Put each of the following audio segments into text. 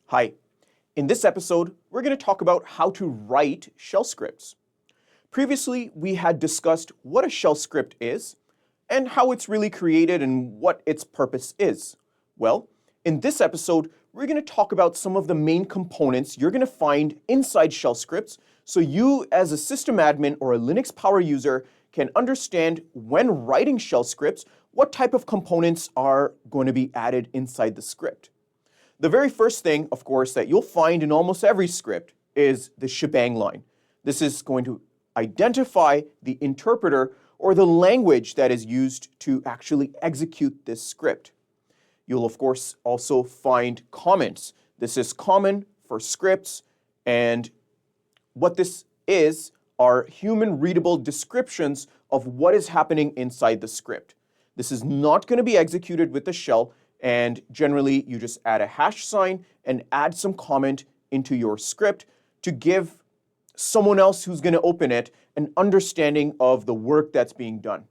Hi. In this episode, we're going to talk about how to write shell scripts. Previously, we had discussed what a shell script is and how it's really created and what its purpose is. Well, in this episode, we're going to talk about some of the main components you're going to find inside shell scripts so you as a system admin or a Linux power user can understand when writing shell scripts what type of components are going to be added inside the script. The very first thing, of course, that you'll find in almost every script is the shebang line. This is going to identify the interpreter or the language that is used to actually execute this script. You'll, of course, also find comments. This is common for scripts, and what this is are human-readable descriptions of what is happening inside the script. This is not going to be executed with the shell, and generally you just add a hash sign and add some comment into your script to give someone else who's going to open it an understanding of the work that's being done.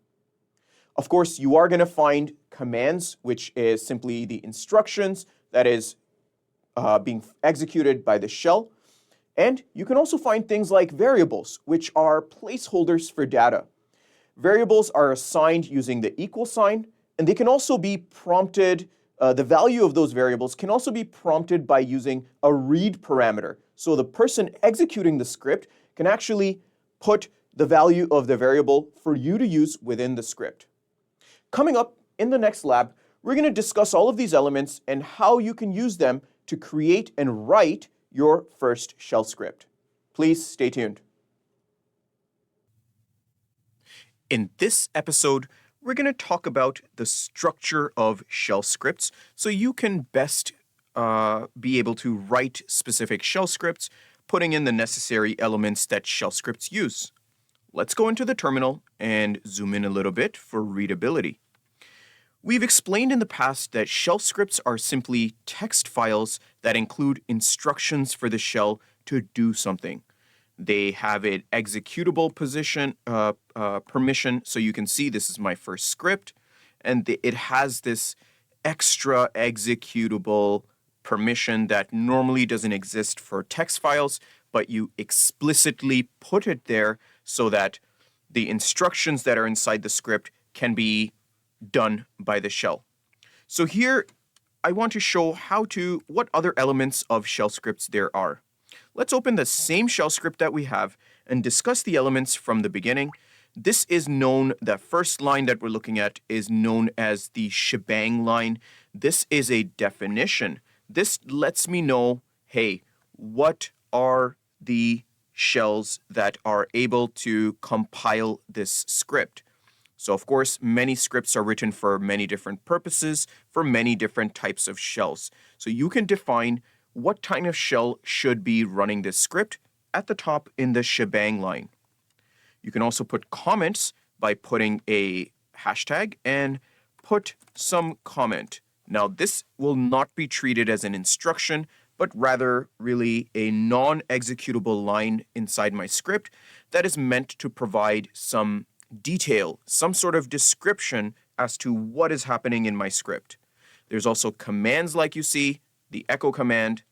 Of course, you are going to find commands, which is simply the instructions that is being executed by the shell. And you can also find things like variables, which are placeholders for data. Variables are assigned using the equal sign, and they can also be prompted, the value of those variables can also be prompted by using a read parameter. So the person executing the script can actually put the value of the variable for you to use within the script. Coming up in the next lab, we're going to discuss all of these elements and how you can use them to create and write your first shell script. Please stay tuned. In this episode, we're going to talk about the structure of shell scripts so you can best be able to write specific shell scripts, putting in the necessary elements that shell scripts use. Let's go into the terminal and zoom in a little bit for readability. We've explained in the past that shell scripts are simply text files that include instructions for the shell to do something. They have an executable permission, so you can see this is my first script, and it has this extra executable permission that normally doesn't exist for text files, but you explicitly put it there so that the instructions that are inside the script can be done by the shell. So here, I want to show what other elements of shell scripts there are. Let's open the same shell script that we have and discuss the elements from the beginning. This is known, the first line that we're looking at is known as the shebang line. This is a definition. This lets me know, hey, what are the shells that are able to compile this script? So of course, many scripts are written for many different purposes, for many different types of shells. So you can define what kind of shell should be running this script at the top in the shebang line. You can also put comments by putting a hashtag and put some comment. Now this will not be treated as an instruction, but rather really a non-executable line inside my script that is meant to provide some detail, some sort of description as to what is happening in my script. There's also commands like you see, the echo command,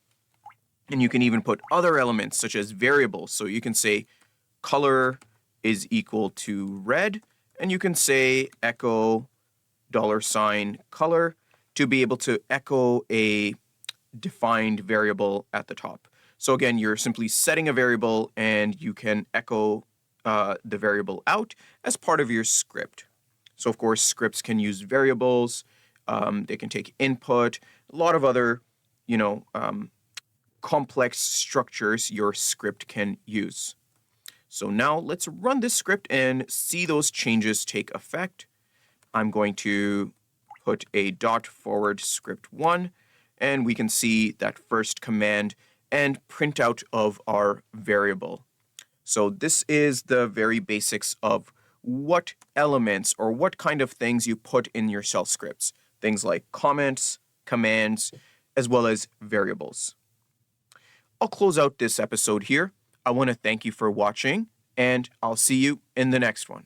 and you can even put other elements such as variables. So you can say color is equal to red, and you can say echo $color to be able to echo a defined variable at the top. So again, you're simply setting a variable and you can echo the variable out as part of your script. So of course, scripts can use variables, they can take input, a lot of other, complex structures your script can use. So now let's run this script and see those changes take effect. I'm going to put a ./script1, and we can see that first command and printout of our variable. So this is the very basics of what elements or what kind of things you put in your shell scripts. Things like comments, commands, as well as variables. I'll close out this episode here. I want to thank you for watching, and I'll see you in the next one.